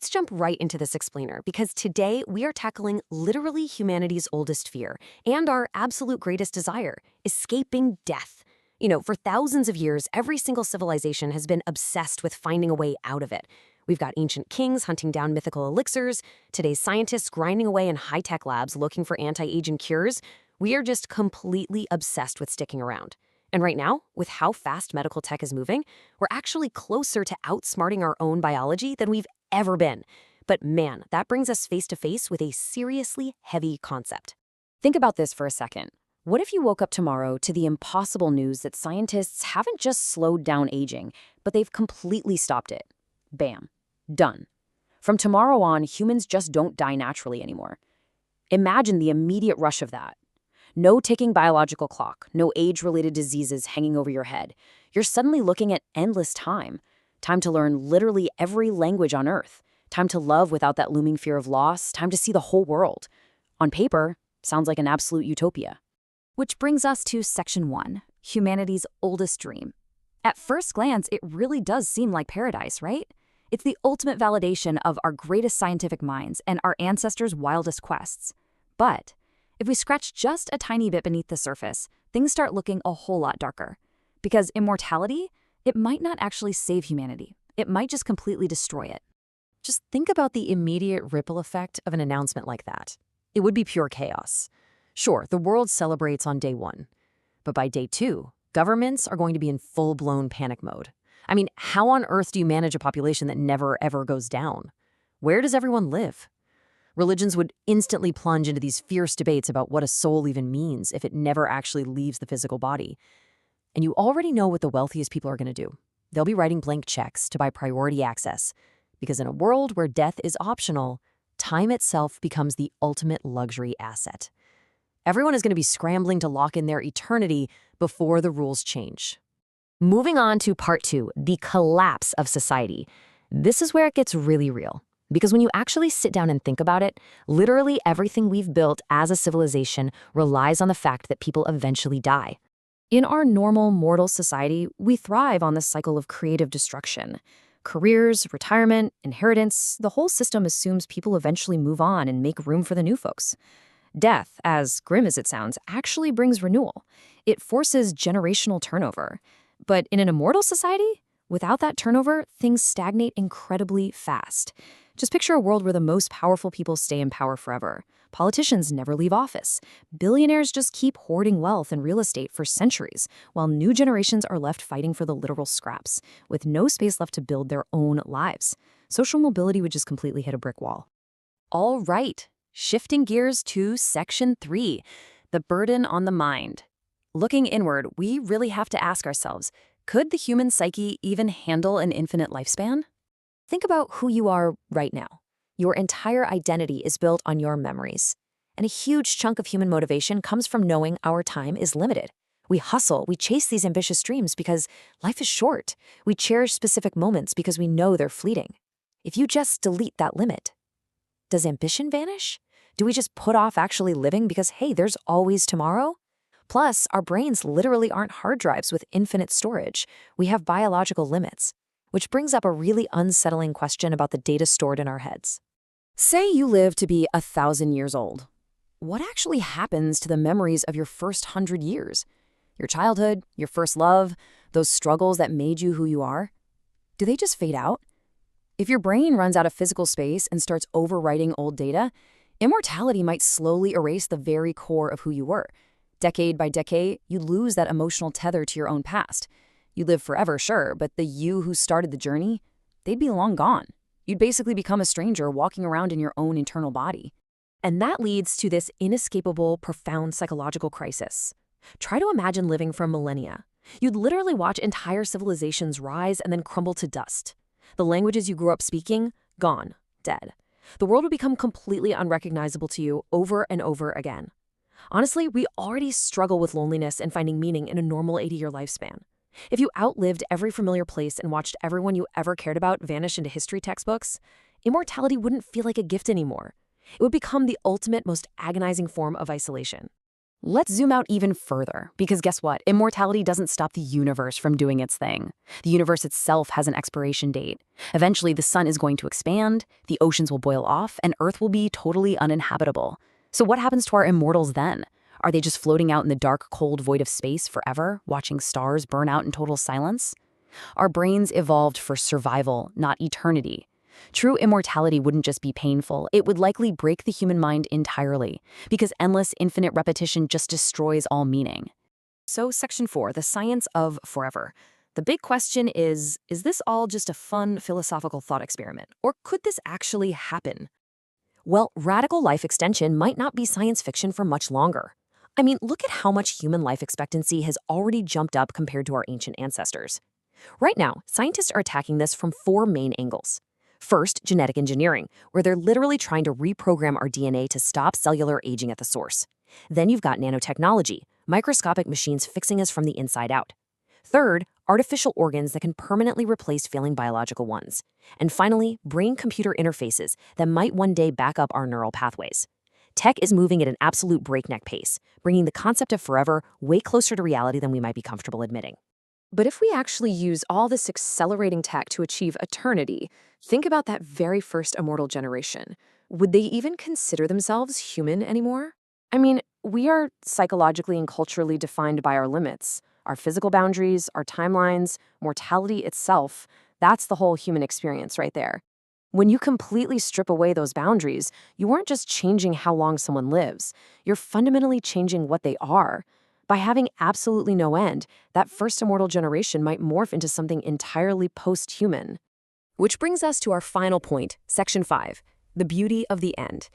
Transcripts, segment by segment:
Let's jump right into this explainer because today we are tackling literally humanity's oldest fear and our absolute greatest desire, escaping death. For thousands of years, every single civilization has been obsessed with finding a way out of it. We've got ancient kings hunting down mythical elixirs, today's scientists grinding away in high-tech labs looking for anti-aging cures. We are just completely obsessed with sticking around. And right now, with how fast medical tech is moving, we're actually closer to outsmarting our own biology than we've ever been. But man, that brings us face to face with a seriously heavy concept. Think about this for a second. What if you woke up tomorrow to the impossible news that scientists haven't just slowed down aging, but they've completely stopped it? Bam. Done. From tomorrow on, humans just don't die naturally anymore. Imagine the immediate rush of that. No ticking biological clock, no age-related diseases hanging over your head. You're suddenly looking at endless time. Time to learn literally every language on Earth. Time to love without that looming fear of loss. Time to see the whole world. On paper, sounds like an absolute utopia. Which brings us to Section 1, humanity's oldest dream. At first glance, it really does seem like paradise, right? It's the ultimate validation of our greatest scientific minds and our ancestors' wildest quests. But if we scratch just a tiny bit beneath the surface, things start looking a whole lot darker. Because immortality, it might not actually save humanity. It might just completely destroy it. Just think about the immediate ripple effect of an announcement like that. It would be pure chaos. Sure, the world celebrates on day 1. But by day 2, governments are going to be in full-blown panic mode. I mean, how on earth do you manage a population that never, ever goes down? Where does everyone live? Religions would instantly plunge into these fierce debates about what a soul even means if it never actually leaves the physical body. And you already know what the wealthiest people are going to do. They'll be writing blank checks to buy priority access. Because in a world where death is optional, time itself becomes the ultimate luxury asset. Everyone is going to be scrambling to lock in their eternity before the rules change. Moving on to part 2, the collapse of society. This is where it gets really real. Because when you actually sit down and think about it, literally everything we've built as a civilization relies on the fact that people eventually die. In our normal mortal society, we thrive on this cycle of creative destruction. Careers, retirement, inheritance, the whole system assumes people eventually move on and make room for the new folks. Death, as grim as it sounds, actually brings renewal. It forces generational turnover. But in an immortal society, without that turnover, things stagnate incredibly fast. Just picture a world where the most powerful people stay in power forever. Politicians never leave office. Billionaires just keep hoarding wealth and real estate for centuries, while new generations are left fighting for the literal scraps, with no space left to build their own lives. Social mobility would just completely hit a brick wall. All right, shifting gears to Section 3, the burden on the mind. Looking inward, we really have to ask ourselves, could the human psyche even handle an infinite lifespan? Think about who you are right now. Your entire identity is built on your memories. And a huge chunk of human motivation comes from knowing our time is limited. We hustle, we chase these ambitious dreams because life is short. We cherish specific moments because we know they're fleeting. If you just delete that limit, does ambition vanish? Do we just put off actually living because, hey, there's always tomorrow? Plus, our brains literally aren't hard drives with infinite storage. We have biological limits. Which brings up a really unsettling question about the data stored in our heads. Say you live to be 1,000 years old. What actually happens to the memories of your first 100 years? Your childhood, your first love, those struggles that made you who you are? Do they just fade out? If your brain runs out of physical space and starts overwriting old data, immortality might slowly erase the very core of who you were. Decade by decade, you lose that emotional tether to your own past. You live forever, sure, but the you who started the journey, they'd be long gone. You'd basically become a stranger walking around in your own internal body. And that leads to this inescapable, profound psychological crisis. Try to imagine living for millennia. You'd literally watch entire civilizations rise and then crumble to dust. The languages you grew up speaking, gone, dead. The world would become completely unrecognizable to you over and over again. Honestly, we already struggle with loneliness and finding meaning in a normal 80-year lifespan. If you outlived every familiar place and watched everyone you ever cared about vanish into history textbooks, immortality wouldn't feel like a gift anymore. It would become the ultimate, most agonizing form of isolation. Let's zoom out even further, because guess what? Immortality doesn't stop the universe from doing its thing. The universe itself has an expiration date. Eventually, the sun is going to expand, the oceans will boil off, and Earth will be totally uninhabitable. So what happens to our immortals then? Are they just floating out in the dark, cold void of space forever, watching stars burn out in total silence? Our brains evolved for survival, not eternity. True immortality wouldn't just be painful, it would likely break the human mind entirely, because endless, infinite repetition just destroys all meaning. So, Section 4, the science of forever. The big question is this all just a fun philosophical thought experiment, or could this actually happen? Well, radical life extension might not be science fiction for much longer. I mean, look at how much human life expectancy has already jumped up compared to our ancient ancestors. Right now, scientists are attacking this from 4 main angles. First, genetic engineering, where they're literally trying to reprogram our DNA to stop cellular aging at the source. Then you've got nanotechnology, microscopic machines fixing us from the inside out. Third, artificial organs that can permanently replace failing biological ones. And finally, brain-computer interfaces that might one day back up our neural pathways. Tech is moving at an absolute breakneck pace, bringing the concept of forever way closer to reality than we might be comfortable admitting. But if we actually use all this accelerating tech to achieve eternity, think about that very first immortal generation. Would they even consider themselves human anymore? I mean, we are psychologically and culturally defined by our limits, our physical boundaries, our timelines, mortality itself. That's the whole human experience right there. When you completely strip away those boundaries, you aren't just changing how long someone lives, you're fundamentally changing what they are. By having absolutely no end, that first immortal generation might morph into something entirely post-human. Which brings us to our final point, Section 5, the beauty of the end.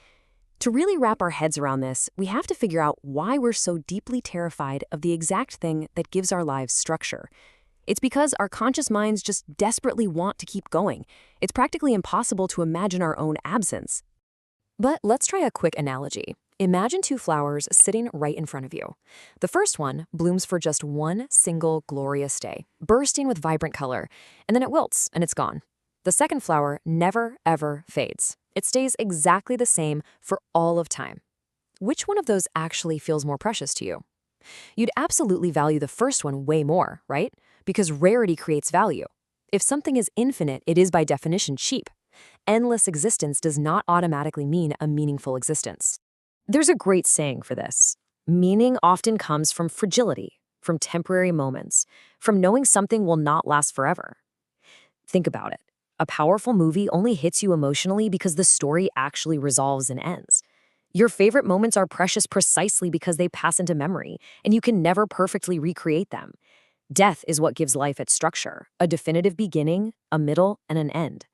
To really wrap our heads around this, we have to figure out why we're so deeply terrified of the exact thing that gives our lives structure. It's because our conscious minds just desperately want to keep going. It's practically impossible to imagine our own absence. But let's try a quick analogy. Imagine 2 flowers sitting right in front of you. The first one blooms for just one single glorious day, bursting with vibrant color, and then it wilts and it's gone. The second flower never, ever fades. It stays exactly the same for all of time. Which one of those actually feels more precious to you? You'd absolutely value the first one way more, right? Because rarity creates value. If something is infinite, it is by definition cheap. Endless existence does not automatically mean a meaningful existence. There's a great saying for this. Meaning often comes from fragility, from temporary moments, from knowing something will not last forever. Think about it. A powerful movie only hits you emotionally because the story actually resolves and ends. Your favorite moments are precious precisely because they pass into memory, and you can never perfectly recreate them. Death is what gives life its structure, a definitive beginning, a middle, and an end.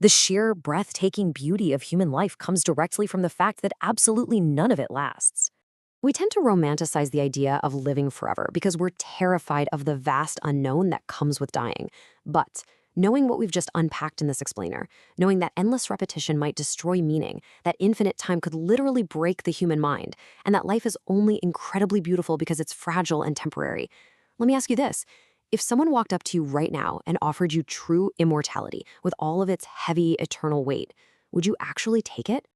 The sheer, breathtaking beauty of human life comes directly from the fact that absolutely none of it lasts. We tend to romanticize the idea of living forever because we're terrified of the vast unknown that comes with dying. But knowing what we've just unpacked in this explainer, knowing that endless repetition might destroy meaning, that infinite time could literally break the human mind, and that life is only incredibly beautiful because it's fragile and temporary. Let me ask you this. If someone walked up to you right now and offered you true immortality with all of its heavy, eternal weight, would you actually take it?